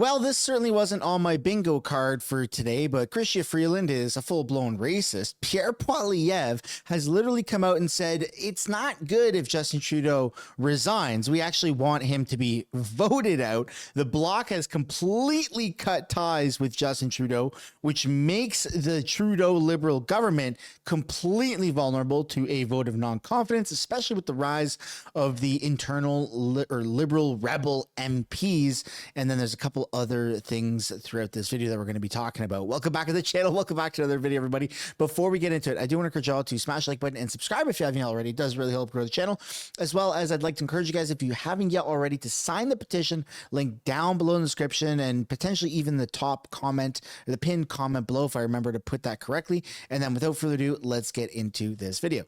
Well, this certainly wasn't on my bingo card for today, but Chrystia Freeland is a full-blown racist. Pierre Poilievre has literally come out and said it's not good if Justin Trudeau resigns. We actually want him to be voted out. The Bloc has completely cut ties with Justin Trudeau, which makes the Trudeau Liberal government completely vulnerable to a vote of non-confidence, especially with the rise of the internal Liberal rebel MPs. And then there's a couple other things throughout this video that we're going to be talking about. Welcome back to the channel. Welcome back to another video, everybody. Before we get into it, I do want to encourage y'all to smash the like button and subscribe if you haven't already. It does really help grow the channel, as well as I'd like to encourage you guys, if you haven't yet already, to sign the petition link down below in the description and potentially even the top comment or the pinned comment below if I remember to put that correctly. And then without further ado, let's get into this video.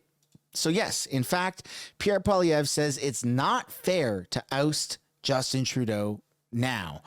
So yes, in fact, Pierre Poilievre says it's not fair to oust Justin Trudeau now.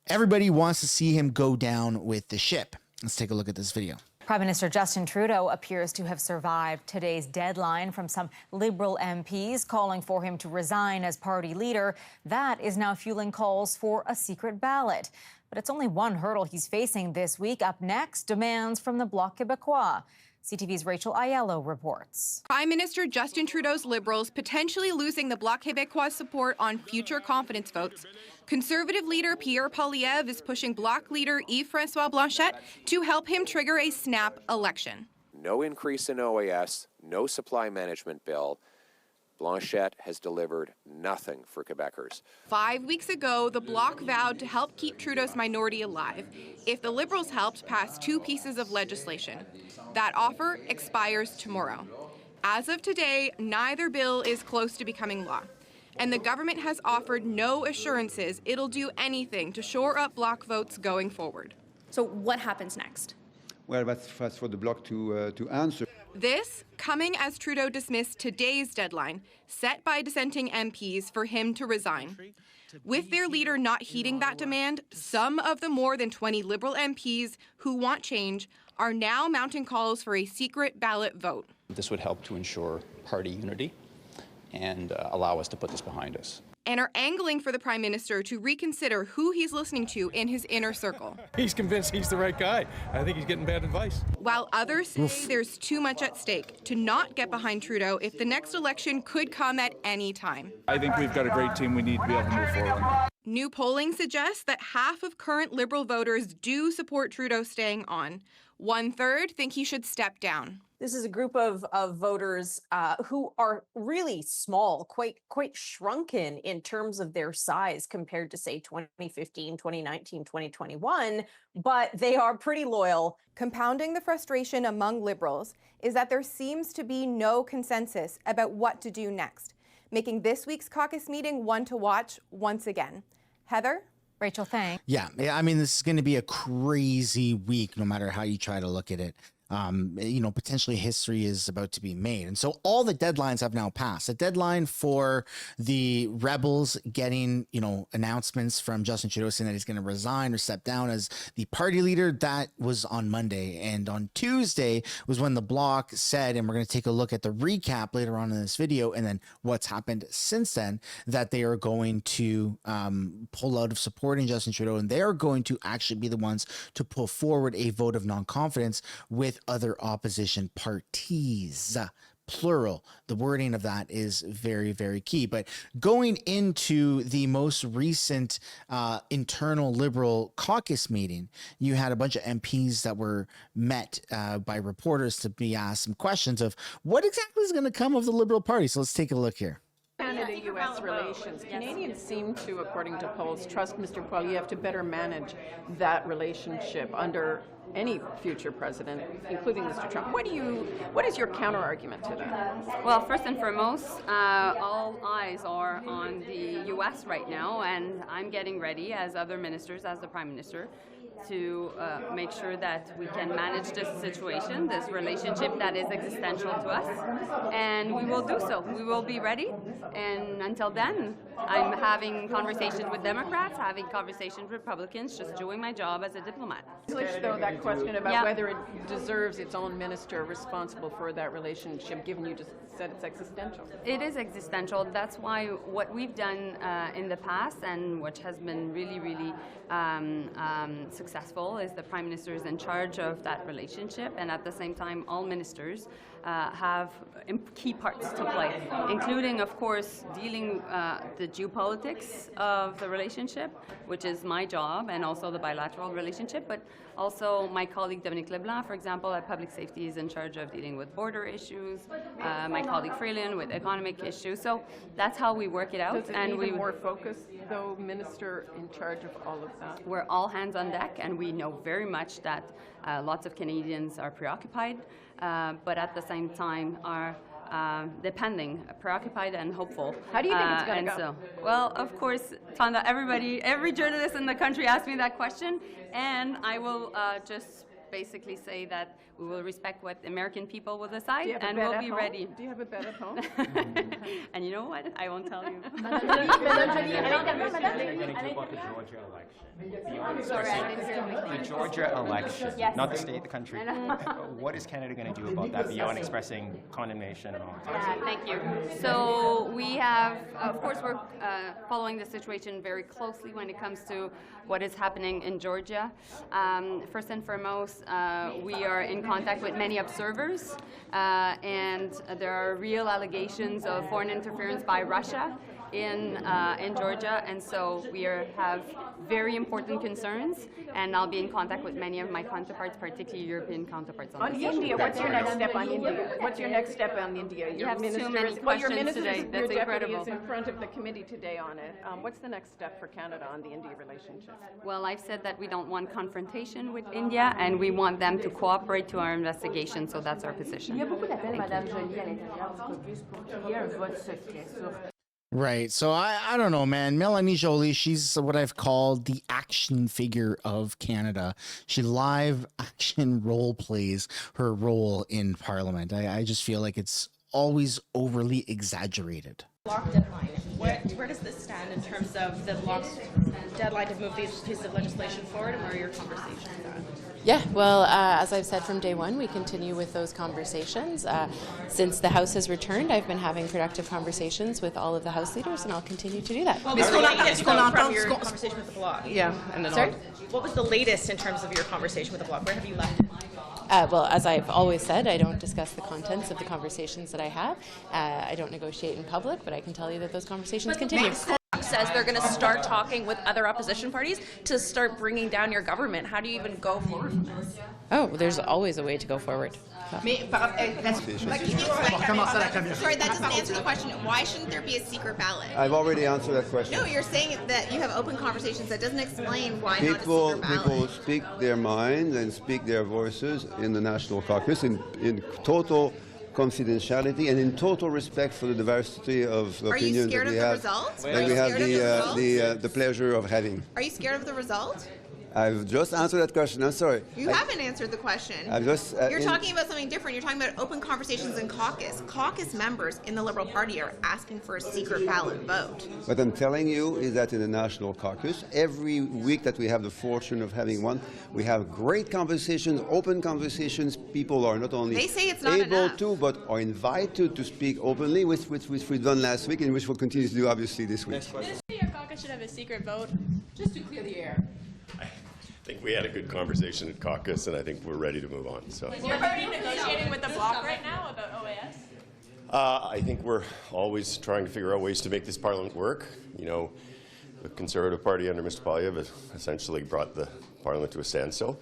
Everybody wants to see him go down with the ship. Let's take a look at this video. Prime Minister Justin Trudeau appears to have survived today's deadline from some Liberal MPs calling for him to resign as party leader. That is now fueling calls for a secret ballot. But it's only one hurdle he's facing this week. Up next, demands from the Bloc Québécois. CTV's Rachel Aiello reports. Prime Minister Justin Trudeau's Liberals potentially losing the Bloc Québécois' support on future confidence votes. Conservative leader Pierre Poilievre is pushing Bloc leader Yves-François Blanchet to help him trigger a snap election. No increase in OAS, no supply management bill. Blanchet has delivered nothing for Quebecers. 5 weeks ago, the Bloc vowed to help keep Trudeau's minority alive if the Liberals helped pass two pieces of legislation. That offer expires tomorrow. As of today, neither bill is close to becoming law. And the government has offered no assurances it'll do anything to shore up Bloc votes going forward. So what happens next? Well, that's for the Bloc to answer. This coming as Trudeau dismissed today's deadline, set by dissenting MPs for him to resign. With their leader not heeding that demand, some of the more than 20 Liberal MPs who want change are now mounting calls for a secret ballot vote. This would help to ensure party unity and allow us to put this behind us. And are angling for the Prime Minister to reconsider who he's listening to in his inner circle. He's convinced he's the right guy. I think he's getting bad advice. While others say there's too much at stake to not get behind Trudeau if the next election could come at any time. I think we've got a great team. We need to be able to move forward. New polling suggests that half of current Liberal voters do support Trudeau staying on. 1/3 think he should step down. This is a group of voters who are really small, quite shrunken in terms of their size compared to, say, 2015, 2019, 2021, but they are pretty loyal. Compounding the frustration among Liberals is that there seems to be no consensus about what to do next, making this week's caucus meeting one to watch once again. Heather? Rachel, thanks. Yeah, I mean, this is going to be a crazy week, no matter how you try to look at it. You know, potentially history is about to be made. And so all the deadlines have now passed. The deadline for the rebels getting, you know, announcements from Justin Trudeau saying that he's going to resign or step down as the party leader, that was on Monday. And on Tuesday was when the Bloc said, and we're going to take a look at the recap later on in this video, and then what's happened since then, that they are going to pull out of supporting Justin Trudeau, and they are going to actually be the ones to pull forward a vote of non-confidence with other opposition parties, plural. The wording of that is very, very key. But going into the most recent internal Liberal caucus meeting, you had a bunch of MPs that were met by reporters to be asked some questions of what exactly is going to come of the Liberal Party. So let's take a look here. Canada-U.S. relations. Canadians seem to, according to polls, trust Mr. Poilievre to better manage that relationship under any future president, including Mr. Trump. What is your counter-argument to that? Well, first and foremost, all eyes are on the U.S. right now, and I'm getting ready, as other ministers, as the Prime Minister, to make sure that we can manage this situation, this relationship that is existential to us, and we will do so. We will be ready, and until then, I'm having conversations with Democrats, having conversations with Republicans, just doing my job as a diplomat. Though that question about whether it deserves its own minister responsible for that relationship, given you just said it's existential. It is existential. That's why what we've done in the past, and which has been really, really successful, is the Prime Minister is in charge of that relationship, and at the same time, all ministers have key parts to play, including, of course, dealing the geopolitics of the relationship, which is my job, and also the bilateral relationship, but also my colleague Dominique Leblanc, for example, at Public Safety, is in charge of dealing with border issues, my colleague Freeland with economic issues. So that's how we work it out. And we more focused, though, minister in charge of all of that? We're all hands on deck, and we know very much that lots of Canadians are preoccupied, but at the same time are preoccupied and hopeful. How do you think it's going to go? Well, of course, Tanda, every journalist in the country asked me that question, and I will just basically say that we will respect what the American people will decide, and we'll be ready. Do you have a bet at home? And you know what? I won't tell you. The Georgia election, not the state, the country. What is Canada going to do about that beyond expressing condemnation and all that? Thank you. So we have, of course, we're following the situation very closely when it comes to what is happening in Georgia. First and foremost, we are in contact with many observers, and there are real allegations of foreign interference by Russia in Georgia, and so we have very important concerns, and I'll be in contact with many of my counterparts, particularly European counterparts. On India, what's your next step on India? What's your next step on India? You have too many questions today. That's incredible. Your deputy is in front of the committee today on it. What's the next step for Canada on the India relationship? Well, I've said that we don't want confrontation with India, and we want them to cooperate to our investigation, so that's our position. Right. So I don't know, man. Mélanie Joly, she's what I've called the action figure of Canada. She live action role plays her role in Parliament. I just feel like it's always overly exaggerated. Block deadline. Where does this stand in terms of the block's deadline to move these pieces of legislation forward, and where are your conversations at? Yeah, well, as I've said from day one, we continue with those conversations. Since the House has returned, I've been having productive conversations with all of the House leaders, and I'll continue to do that. Well, what's the latest from your conversation with the bloc? Yeah, and then Sorry? What was the latest in terms of your conversation with the bloc? Where have you left it? Well, as I've always said, I don't discuss the contents of the conversations that I have. I don't negotiate in public, but I can tell you that those conversations continue. Says they're going to start talking with other opposition parties to start bringing down your government. How do you even go forward from this? Oh, there's always a way to go forward. Sorry, that doesn't answer the question. Why shouldn't there be a secret ballot? I've already answered that question. No, you're saying that you have open conversations. That doesn't explain why not a secret ballot. People speak their minds and speak their voices in the National Caucus in total confidentiality and in total respect for the diversity of opinions that we have. Are you scared of the result? That we have the pleasure of having. Are you scared of the result? I've just answered that question. I'm sorry. You haven't answered the question. I've just, You're talking about something different. You're talking about open conversations in caucus. Caucus members in the Liberal Party are asking for a secret ballot vote. What I'm telling you is that in the National Caucus, every week that we have the fortune of having one, we have great conversations, open conversations. People are not only able to, but are invited to speak openly, which we've done last week and which we'll continue to do, obviously, this week. Your caucus should have a secret vote just to clear the air. I think we had a good conversation at caucus, and I think we're ready to move on. So. You're already negotiating with the bloc right now about OAS? I think we're always trying to figure out ways to make this parliament work. You know, the Conservative Party under Mr. Poilievre essentially brought the parliament to a standstill.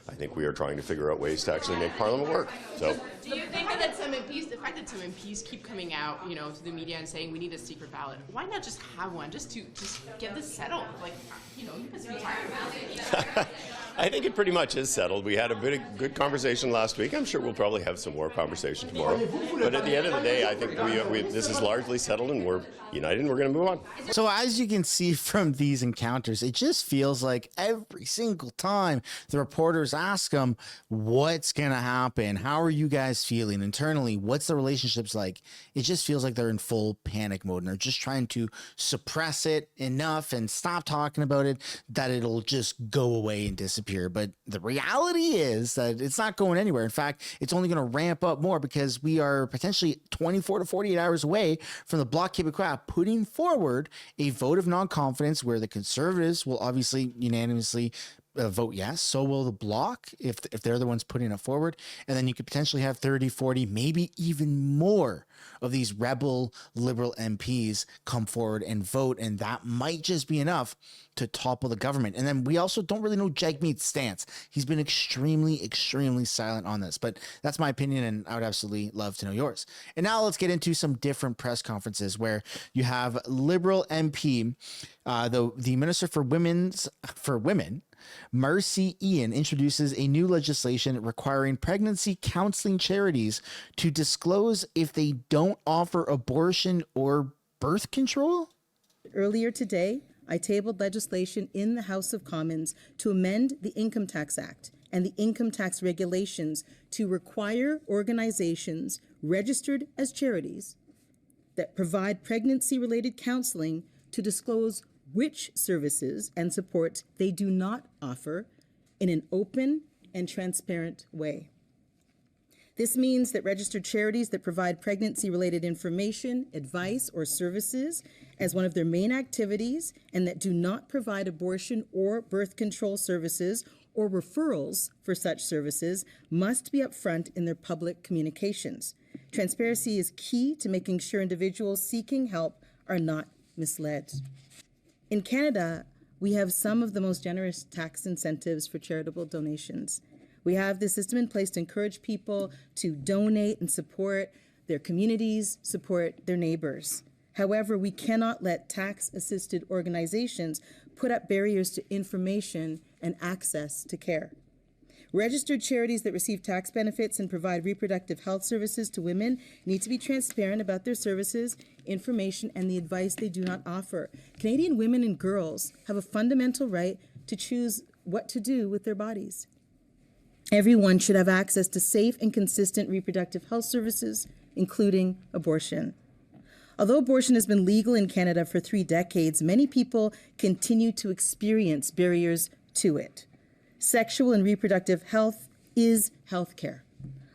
I think we are trying to figure out ways to actually make Parliament work. So. Do you think that some MPs, the fact that some MPs keep coming out, you know, to the media and saying we need a secret ballot, why not just have one, just get this settled? Like, you know, you can speak I think it pretty much is settled. We had a good conversation last week. I'm sure we'll probably have some more conversation tomorrow. But at the end of the day, I think this is largely settled and we're united and we're going to move on. So as you can see from these encounters, it just feels like every single time the reporters ask them, what's going to happen? How are you guys feeling internally? What's the relationships like? It just feels like they're in full panic mode and they're just trying to suppress it enough and stop talking about it that it'll just go away and disappear. But the reality is that it's not going anywhere. In fact, it's only going to ramp up more because we are potentially 24 to 48 hours away from the Bloc Québécois putting forward a vote of non-confidence where the Conservatives will obviously unanimously vote yes. So will the Bloc if they're the ones putting it forward. And then you could potentially have 30, 40, maybe even more of these rebel Liberal MPs come forward and vote. And that might just be enough to topple the government. And then we also don't really know Jagmeet's stance. He's been extremely, extremely silent on this. But that's my opinion, and I would absolutely love to know yours. And now let's get into some different press conferences where you have Liberal MP, the Minister for Women, Marcy Ian, introduces a new legislation requiring pregnancy counseling charities to disclose if they don't offer abortion or birth control. Earlier today, I tabled legislation in the House of Commons to amend the Income Tax Act and the income tax regulations to require organizations registered as charities that provide pregnancy-related counseling to disclose which services and support they do not offer in an open and transparent way. This means that registered charities that provide pregnancy-related information, advice, or services as one of their main activities and that do not provide abortion or birth control services or referrals for such services must be upfront in their public communications. Transparency is key to making sure individuals seeking help are not misled. In Canada, we have some of the most generous tax incentives for charitable donations. We have this system in place to encourage people to donate and support their communities, support their neighbors. However, we cannot let tax-assisted organizations put up barriers to information and access to care. Registered charities that receive tax benefits and provide reproductive health services to women need to be transparent about their services, information, and the advice they do not offer. Canadian women and girls have a fundamental right to choose what to do with their bodies. Everyone should have access to safe and consistent reproductive health services, including abortion. Although abortion has been legal in Canada for 3 decades, many people continue to experience barriers to it. Sexual and reproductive health is health care.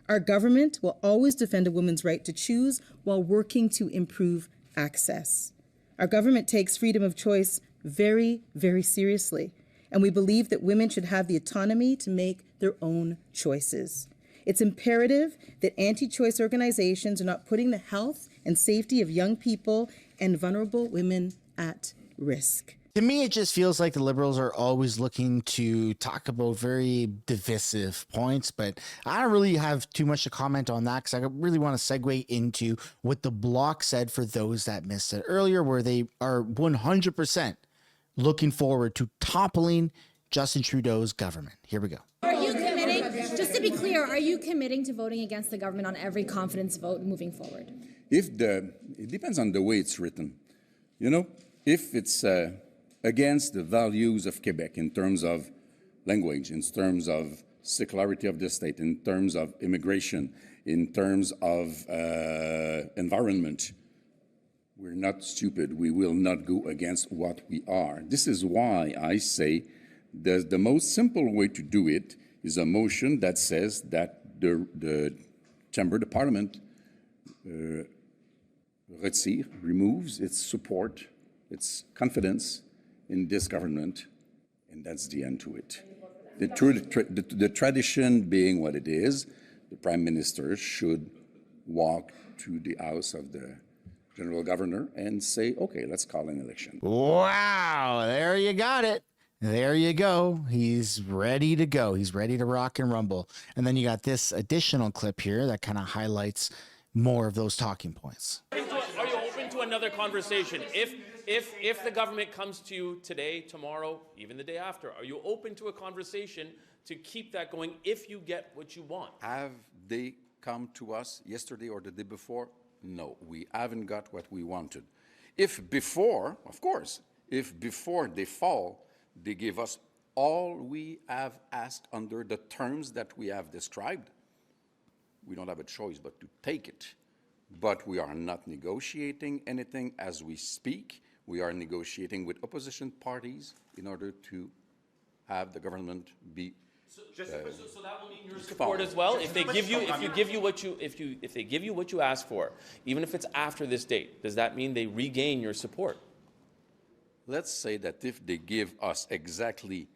Our government will always defend a woman's right to choose while working to improve access. Our government takes freedom of choice very, very seriously, and we believe that women should have the autonomy to make their own choices. It's imperative that anti-choice organizations are not putting the health and safety of young people and vulnerable women at risk. To me, it just feels like the Liberals are always looking to talk about very divisive points, but I don't really have too much to comment on that because I really want to segue into what the Bloc said for those that missed it earlier, where they are 100% looking forward to toppling Justin Trudeau's government. Here we go. Are you committing, just to be clear, are you committing to voting against the government on every confidence vote moving forward? It depends on the way it's written. You know, if it's against the values of Quebec in terms of language, in terms of secularity of the state, in terms of immigration, in terms of environment, we're not stupid. We will not go against what we are. This is why I say the most simple way to do it is a motion that says that the chamber, the parliament, removes its support, its confidence in this government, and that's the end to it. The tradition being what it is, the Prime Minister should walk to the house of the General Governor and say, okay, let's call an election. Wow, there you got it. There you go. He's ready to go. He's ready to rock and rumble. And then you got this additional clip here that kind of highlights more of those talking points. Are you open to another conversation? If the government comes to you today, tomorrow, even the day after, are you open to a conversation to keep that going if you get what you want? Have they come to us yesterday or the day before? No, we haven't got what we wanted. If before, of course, if before they fall, they give us all we have asked under the terms that we have described, we don't have a choice but to take it. But we are not negotiating anything as we speak. We are negotiating with opposition parties in order to have the government be. So that will mean your support as well. If they give you what you ask for, even if it's after this date, does that mean they regain your support? Let's say that if they give us exactly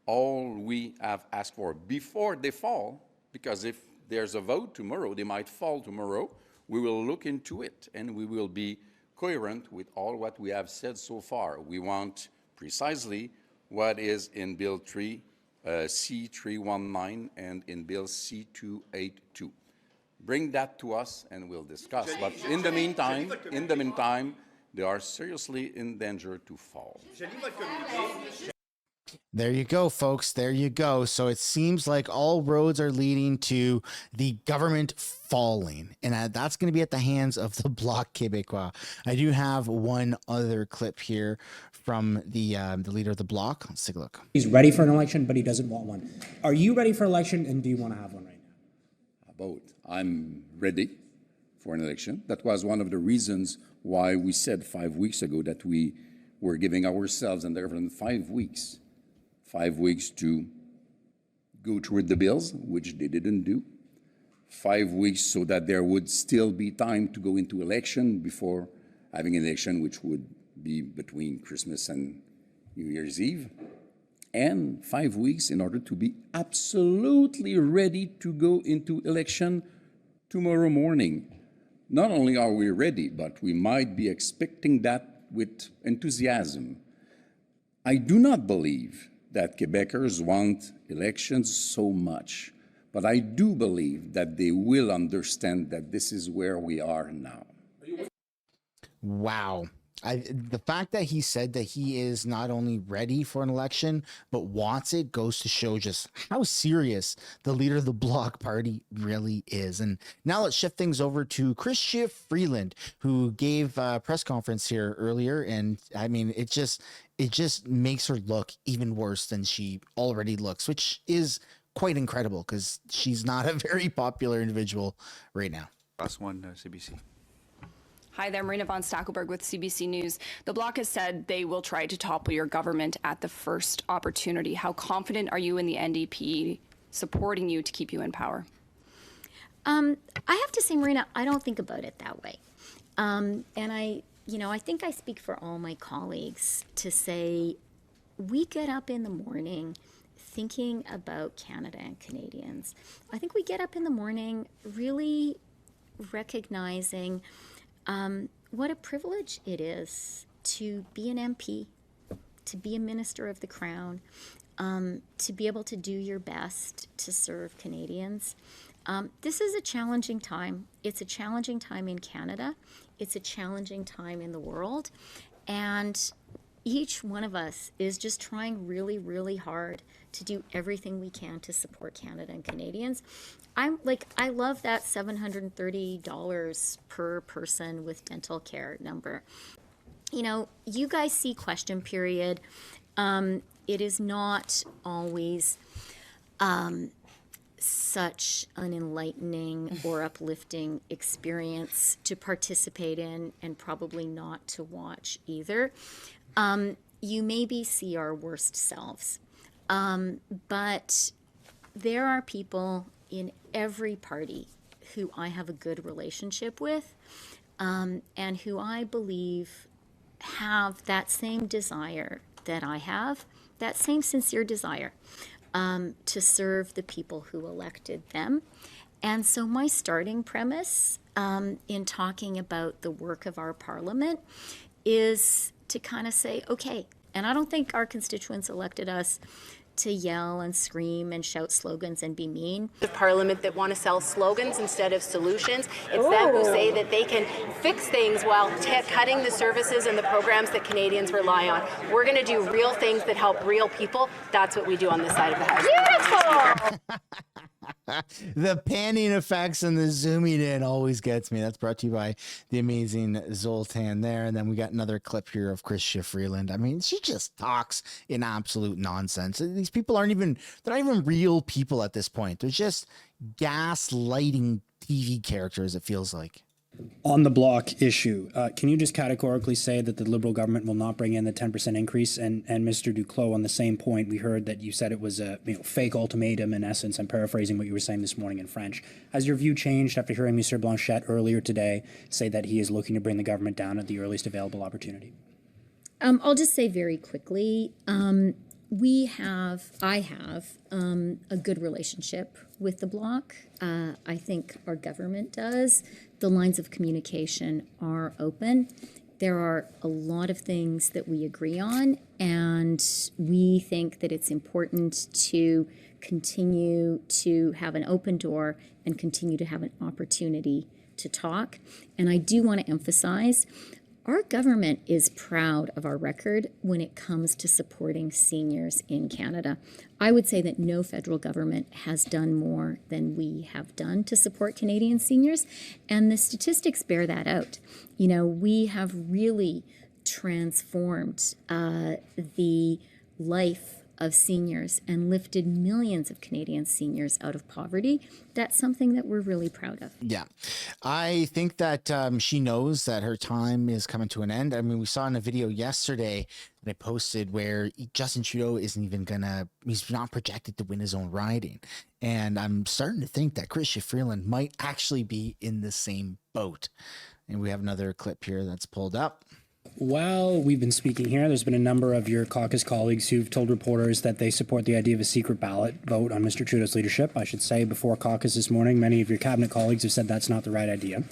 all we have asked for before they fall, because if there's a vote tomorrow, they might fall tomorrow, we will look into it and we will be coherent with all what we have said so far. We want precisely what is in Bill 3, C319 and in Bill C282. Bring that to us and we'll discuss. But in the meantime, they are seriously in danger to fall. There you go, folks. There you go. So it seems like all roads are leading to the government falling, and that's going to be at the hands of the Bloc Québécois. I do have one other clip here from the leader of the Bloc. Let's take a look. He's ready for an election, but he doesn't want one. Are you ready for election, and do you want to have one right now? Both. I'm ready for an election. That was one of the reasons why we said 5 weeks ago that we were giving ourselves and the government 5 weeks. 5 weeks to go through the bills, which they didn't do. 5 weeks so that there would still be time to go into election before having an election, which would be between Christmas and New Year's Eve. And 5 weeks in order to be absolutely ready to go into election tomorrow morning. Not only are we ready, but we might be expecting that with enthusiasm. I do not believe that Quebecers want elections so much, but I do believe that they will understand that this is where we are now. Wow. The fact that he said that he is not only ready for an election, but wants it goes to show just how serious the leader of the Bloc Party really is. And now let's shift things over to Chrystia Freeland, who gave a press conference here earlier. And I mean, it just makes her look even worse than she already looks, which is quite incredible because she's not a very popular individual right now. Last one, CBC. Hi there, Marina von Stackelberg with CBC News. The Bloc has said they will try to topple your government at the first opportunity. How confident are you in the NDP supporting you to keep you in power? I have to say, Marina, I don't think about it that way. And I think I speak for all my colleagues to say we get up in the morning thinking about Canada and Canadians. I think we get up in the morning really recognizing what a privilege it is to be an MP, to be a minister of the Crown, to be able to do your best to serve Canadians. This is a challenging time. It's a challenging time in Canada. It's a challenging time in the world. And each one of us is just trying really, really hard to do everything we can to support Canada and Canadians. I love that $730 per person with dental care number. You know, you guys see question period. It is not always such an enlightening or uplifting experience to participate in, and probably not to watch either. You maybe see our worst selves, but there are people in every party who I have a good relationship with, and who I believe have that same desire that I have, that same sincere desire to serve the people who elected them. And so my starting premise in talking about the work of our parliament is to kind of say, okay, and I don't think our constituents elected us to yell and scream and shout slogans and be mean. The parliament that want to sell slogans instead of solutions. It's them who say that they can fix things while cutting the services and the programs that Canadians rely on. We're going to do real things that help real people. That's what we do on this side of the house. Beautiful! The panning effects and the zooming in always gets me. That's brought to you by the amazing Zoltan there. And then we got another clip here of Chrystia Freeland. I mean, she just talks in absolute nonsense. These people they're not even real people at this point. They're just gaslighting TV characters, it feels like. On the block issue, can you just categorically say that the Liberal government will not bring in the 10% increase? And Mr. Duclos, on the same point, we heard that you said it was a fake ultimatum. In essence, I'm paraphrasing what you were saying this morning in French. Has your view changed after hearing Mr. Blanchet earlier today say that he is looking to bring the government down at the earliest available opportunity? I'll just say very quickly, I have a good relationship with the Bloc. I think our government does. The lines of communication are open. There are a lot of things that we agree on, and we think that it's important to continue to have an open door and continue to have an opportunity to talk. And I do want to emphasize, our government is proud of our record when it comes to supporting seniors in Canada. I would say that no federal government has done more than we have done to support Canadian seniors, and the statistics bear that out. You know, we have really transformed the life of seniors and lifted millions of Canadian seniors out of poverty. That's something that we're really proud of. Yeah. I think that she knows that her time is coming to an end. I mean, we saw in a video yesterday that I posted where Justin Trudeau isn't even he's not projected to win his own riding. And I'm starting to think that Chrystia Freeland might actually be in the same boat. And we have another clip here that's pulled up. While we've been speaking here, there's been a number of your caucus colleagues who've told reporters that they support the idea of a secret ballot vote on Mr. Trudeau's leadership. I should say, before caucus this morning, many of your cabinet colleagues have said that's not the right idea.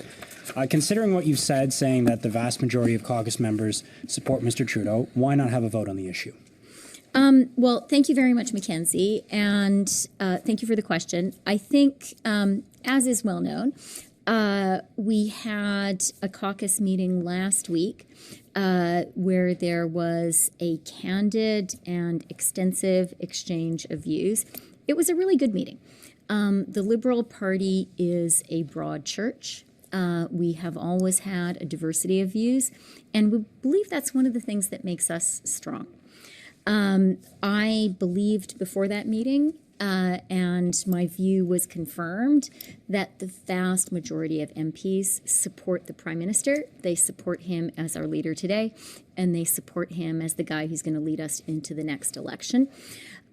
Considering what you've said, saying that the vast majority of caucus members support Mr. Trudeau, why not have a vote on the issue? Well, thank you very much, Mackenzie, and thank you for the question. I think, as is well known, we had a caucus meeting last week where there was a candid and extensive exchange of views. It was a really good meeting. The Liberal Party is a broad church. We have always had a diversity of views, and we believe that's one of the things that makes us strong. I believed before that meeting, and my view was confirmed, that the vast majority of MPs support the Prime Minister. They support him as our leader today, and they support him as the guy who's going to lead us into the next election.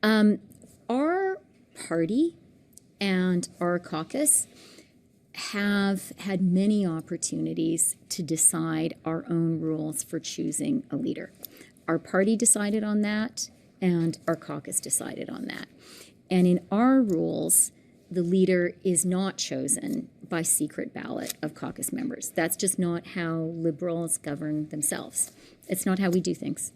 Our party and our caucus have had many opportunities to decide our own rules for choosing a leader. Our party decided on that, and our caucus decided on that. And in our rules, the leader is not chosen by secret ballot of caucus members. That's just not how Liberals govern themselves. It's not how we do things.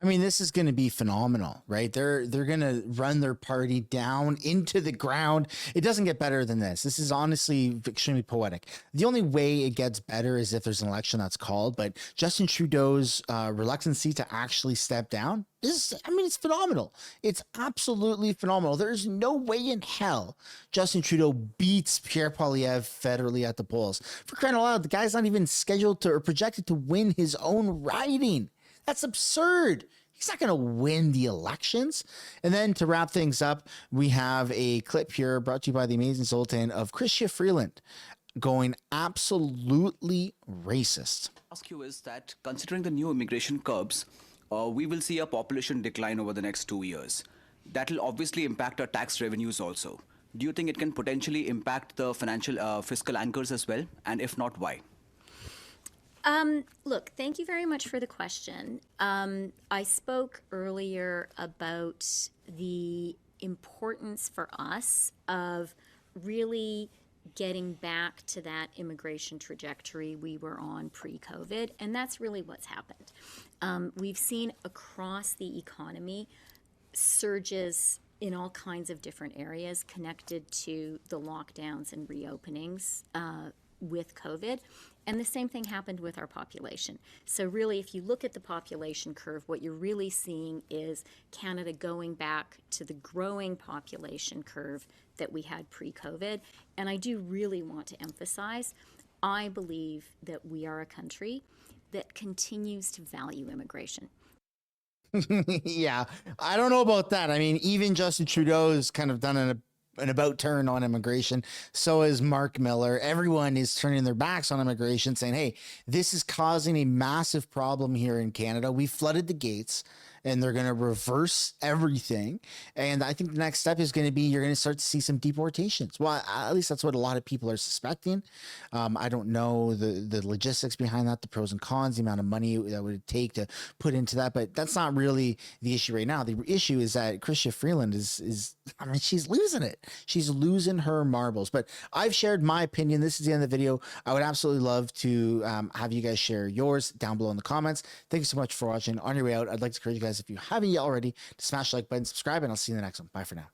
I mean, this is going to be phenomenal, right? They're going to run their party down into the ground. It doesn't get better than this. This is honestly extremely poetic. The only way it gets better is if there's an election that's called, but Justin Trudeau's reluctancy to actually step down it's phenomenal. It's absolutely phenomenal. There's no way in hell Justin Trudeau beats Pierre Poilievre federally at the polls. For crying out loud, the guy's not even scheduled to or projected to win his own riding. That's absurd. He's not going to win the elections. And then to wrap things up, we have a clip here brought to you by the amazing Zoltan of Chrystia Freeland going absolutely racist. Ask you is that considering the new immigration curbs, we will see a population decline over the next 2 years. That will obviously impact our tax revenues also. Do you think it can potentially impact the financial fiscal anchors as well? And if not, why? Look, thank you very much for the question. I spoke earlier about the importance for us of really getting back to that immigration trajectory we were on pre-COVID, and that's really what's happened. We've seen across the economy surges in all kinds of different areas connected to the lockdowns and reopenings with COVID. And the same thing happened with our population. So really, if you look at the population curve, what you're really seeing is Canada going back to the growing population curve that we had pre-COVID. And I do really want to emphasize, I believe that we are a country that continues to value immigration. Yeah, I don't know about that. I mean, even Justin Trudeau has kind of done an about turn on immigration. So is Mark Miller. Everyone is turning their backs on immigration, saying, hey, this is causing a massive problem here in Canada. We flooded the gates and they're going to reverse everything. And I think the next step is going to be, you're going to start to see some deportations. Well, at least that's what a lot of people are suspecting. I don't know the logistics behind that, the pros and cons, the amount of money that would take to put into that. But that's not really the issue right now. The issue is that Chrystia Freeland is I mean, she's losing it. She's losing her marbles. But I've shared my opinion. This is the end of the video. I would absolutely love to have you guys share yours down below in the comments. Thank you so much for watching. On your way out, I'd like to encourage you guys, if you haven't yet already, to smash the like button, subscribe, and I'll see you in the next one. Bye for now.